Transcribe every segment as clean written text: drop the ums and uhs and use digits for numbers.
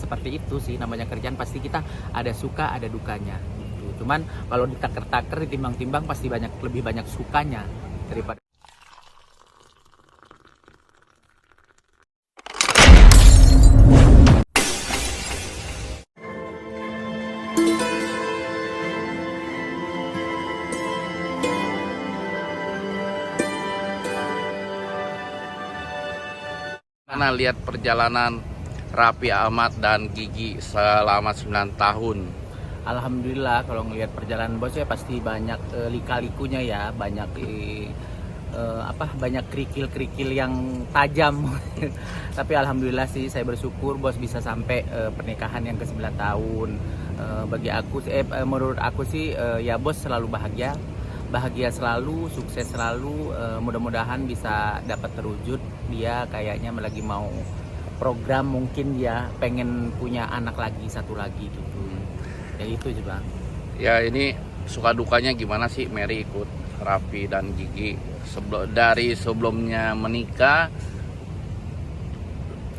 seperti itu sih, namanya kerjaan pasti kita ada suka ada dukanya gitu. Cuman kalau ditaker-taker ditimbang-timbang pasti lebih banyak sukanya daripada. Karena lihat perjalanan Raffi Ahmad dan Gigi selama 9 tahun. Alhamdulillah kalau ngelihat perjalanan bos ya pasti banyak lika-likunya ya, banyak banyak kerikil-kerikil yang tajam. Tapi alhamdulillah sih saya bersyukur bos bisa sampai pernikahan yang ke-9 tahun. Bagi aku menurut aku sih ya bos selalu bahagia selalu, sukses selalu, mudah-mudahan bisa dapat terwujud. Dia kayaknya lagi mau program, mungkin dia pengen punya anak lagi, satu lagi gitu. Ya itu juga. Ya ini suka dukanya gimana sih Mary ikut Raffi dan Gigi dari sebelumnya menikah?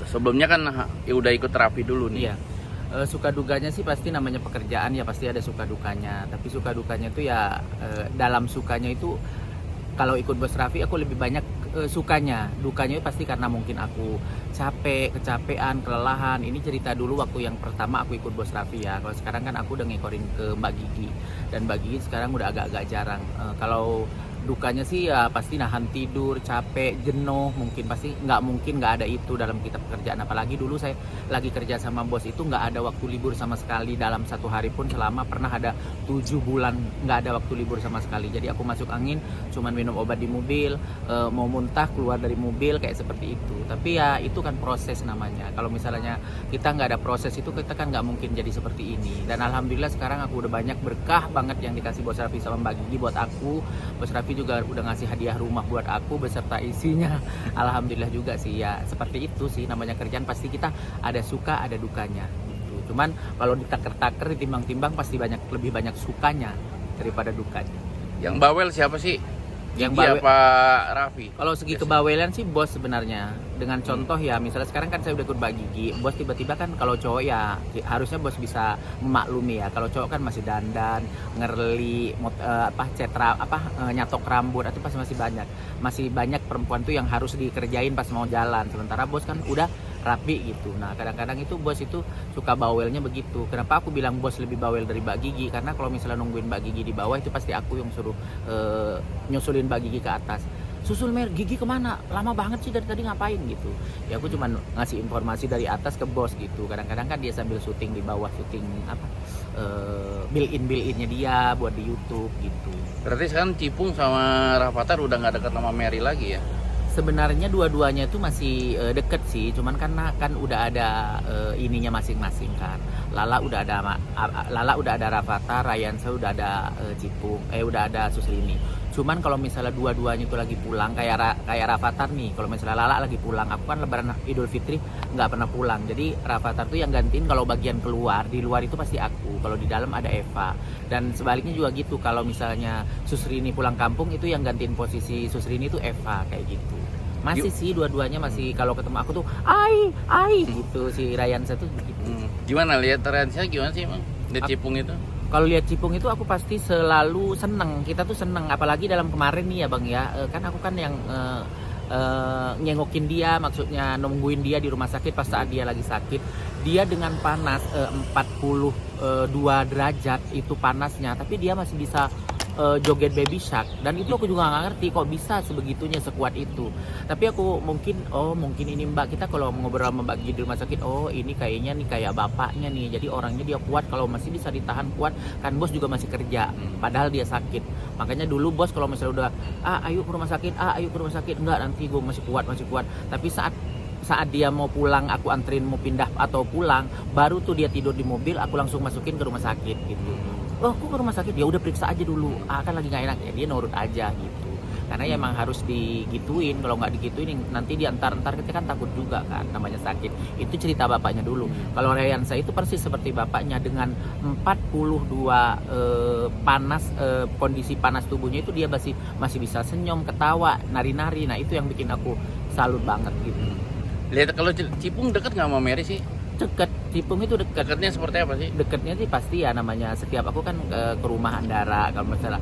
Sebelumnya kan ya udah ikut Raffi dulu nih. Iya. Suka dukanya sih pasti namanya pekerjaan ya, pasti ada suka dukanya. Tapi suka dukanya itu ya dalam sukanya itu kalau ikut bos Raffi aku lebih banyak sukanya. Dukanya pasti karena mungkin aku kecapean, kelelahan. Ini cerita dulu waktu yang pertama aku ikut bos Raffi ya. Kalau sekarang kan aku udah ngikorin ke Mbak Gigi, dan Mbak Gigi sekarang udah agak-agak jarang. Kalau dukanya sih ya pasti nahan tidur, capek, jenuh, mungkin pasti nggak ada itu dalam kita pekerjaan. Apalagi dulu saya lagi kerja sama bos itu nggak ada waktu libur sama sekali dalam satu hari pun, selama pernah ada 7 bulan nggak ada waktu libur sama sekali. Jadi aku masuk angin cuman minum obat di mobil, mau muntah keluar dari mobil kayak seperti itu. Tapi ya itu kan proses namanya. Kalau misalnya kita nggak ada proses itu, kita kan nggak mungkin jadi seperti ini. Dan alhamdulillah sekarang aku udah banyak berkah banget yang dikasih bos Raffi sama Mbak Gigi buat aku. Bos Raffi juga udah ngasih hadiah rumah buat aku beserta isinya. Alhamdulillah juga sih ya, seperti itu sih namanya kerjaan, pasti kita ada suka ada dukanya gitu. Cuman kalau ditaker-taker ditimbang-timbang pasti lebih banyak sukanya daripada dukanya. Yang bawel siapa sih? Yang Gigi bawel apa Raffi? kalau segi kebawelan sih bos sebenarnya. Dengan contoh ya, misalnya sekarang kan saya udah ikut Mbak Gigi, bos tiba-tiba kan kalau cowok ya harusnya bos bisa memaklumi ya. Kalau cowok kan masih dandan, ngerli, nyatok rambut, itu pasti masih banyak perempuan tuh yang harus dikerjain pas mau jalan. Sementara bos kan udah rapi gitu. Nah kadang-kadang itu bos itu suka bawelnya begitu. Kenapa aku bilang bos lebih bawel dari Mbak Gigi? Karena kalau misalnya nungguin Mbak Gigi di bawah itu pasti aku yang suruh nyusulin Mbak Gigi ke atas. Susul Mer, Gigi kemana? Lama banget sih dari tadi, ngapain gitu. Ya aku cuma ngasih informasi dari atas ke bos gitu. Kadang-kadang kan dia sambil syuting di bawah, syuting build-innya dia buat di YouTube gitu. Berarti sekarang Cipung sama Rafathar udah nggak dekat sama Mary lagi ya? Sebenarnya dua-duanya itu masih deket sih, cuman karena kan udah ada ininya masing-masing kan. Lala udah ada Rafathar, Ryan saya udah ada Cipung, udah ada Susrini. Cuman kalau misalnya dua-duanya itu lagi pulang, kayak Rafathar nih, kalau misalnya Lala lagi pulang, aku kan Lebaran Idul Fitri nggak pernah pulang. Jadi Rafathar tuh yang gantiin kalau bagian keluar, di luar itu pasti aku. Kalau di dalam ada Eva. Dan sebaliknya juga gitu, kalau misalnya Susrini pulang kampung itu yang gantiin posisi Susrini itu Eva kayak gitu. Masih sih dua-duanya masih, kalau ketemu aku tuh ai gitu, si Ryan saya tuh begitu. Gimana lihat Ryan gimana sih emang di Cipung itu? Kalau lihat Cipung itu aku pasti selalu seneng, kita tuh seneng, apalagi dalam kemarin nih ya Bang ya, kan aku kan yang nyengokin dia, maksudnya nungguin dia di rumah sakit pas saat dia lagi sakit. Dia dengan panas 42 derajat itu panasnya, tapi dia masih bisa joget baby shark, dan itu aku juga nggak ngerti kok bisa sebegitunya, sekuat itu. Tapi aku mungkin ini Mbak, kita kalau ngobrol sama Mbak Gigi di rumah sakit, ini kayaknya nih kayak bapaknya nih, jadi orangnya dia kuat, kalau masih bisa ditahan kuat kan. Bos juga masih kerja padahal dia sakit. Makanya dulu bos kalau misalnya udah ayo ke rumah sakit, enggak, nanti gue masih kuat. Tapi saat dia mau pulang, aku anterin mau pindah atau pulang, baru tuh dia tidur di mobil, aku langsung masukin ke rumah sakit gitu. Kok ke rumah sakit? Ya udah periksa aja dulu. Kan lagi nggak enak ya, dia nurut aja gitu. Karena ya emang harus digituin. Kalau nggak digituin nanti diantar kita kan takut juga kan, namanya sakit. Itu cerita bapaknya dulu. Kalau Ryansa itu persis seperti bapaknya, dengan 42 kondisi panas tubuhnya itu dia masih bisa senyum, ketawa, nari-nari. Nah itu yang bikin aku salut banget gitu. Lihat kalau Cipung deket nggak sama Mary sih? Deket, Cipung itu deket. Dekatnya seperti apa sih? Deketnya sih pasti ya, namanya setiap aku kan ke rumah Andara, kalau misalnya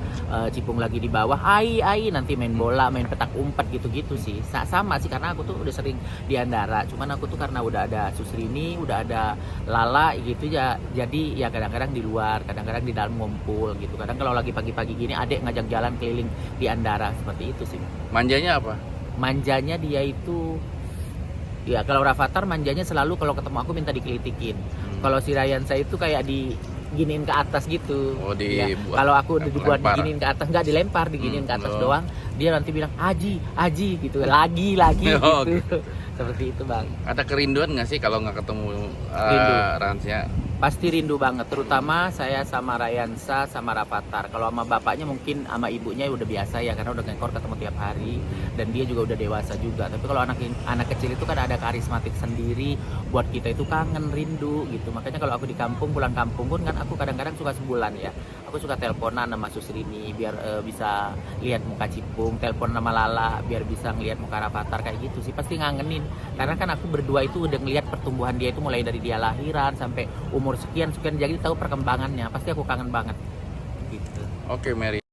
Cipung lagi di bawah, ai nanti main bola, main petak umpet gitu-gitu sih. Sama sih, karena aku tuh udah sering di Andara, cuman aku tuh karena udah ada Susrini, udah ada Lala gitu ya, jadi ya kadang-kadang di luar, kadang-kadang di dalam ngumpul gitu. Kadang kalau lagi pagi-pagi gini adek ngajak jalan keliling di Andara, seperti itu sih. Manjanya apa? Manjanya dia itu, ya kalau Rafathar manjanya selalu kalau ketemu aku minta dikelitikin. Kalau si Ryansa itu kayak diginiin ke atas gitu. Oh, Ya, dibuat, kalau aku dibuat lempar. diginiin ke atas, nggak dilempar, diginiin ke atas Oh. doang. Dia nanti bilang Aji gitu, lagi Oh, gitu. Seperti itu bang. Ada kerinduan nggak sih kalau nggak ketemu Rindu. Ransya? Pasti rindu banget, terutama saya sama Ryansa sama Rafathar. Kalau sama bapaknya mungkin sama ibunya udah biasa ya, karena udah ngekor ketemu tiap hari dan dia juga udah dewasa juga. Tapi kalau anak kecil itu kan ada karismatik sendiri, buat kita itu kangen, rindu gitu. Makanya kalau aku di kampung, pulang kampung pun kan aku kadang-kadang suka sebulan ya. Aku suka teleponan sama Susrini biar bisa lihat muka Cipung, telepon sama Lala biar bisa ngelihat muka Rafathar, kayak gitu sih. Pasti ngangenin. Karena kan aku berdua itu udah ngelihat pertumbuhan dia itu mulai dari dia lahiran sampai umur sekian, jadi tahu perkembangannya. Pasti aku kangen banget gitu. Oke, Mary.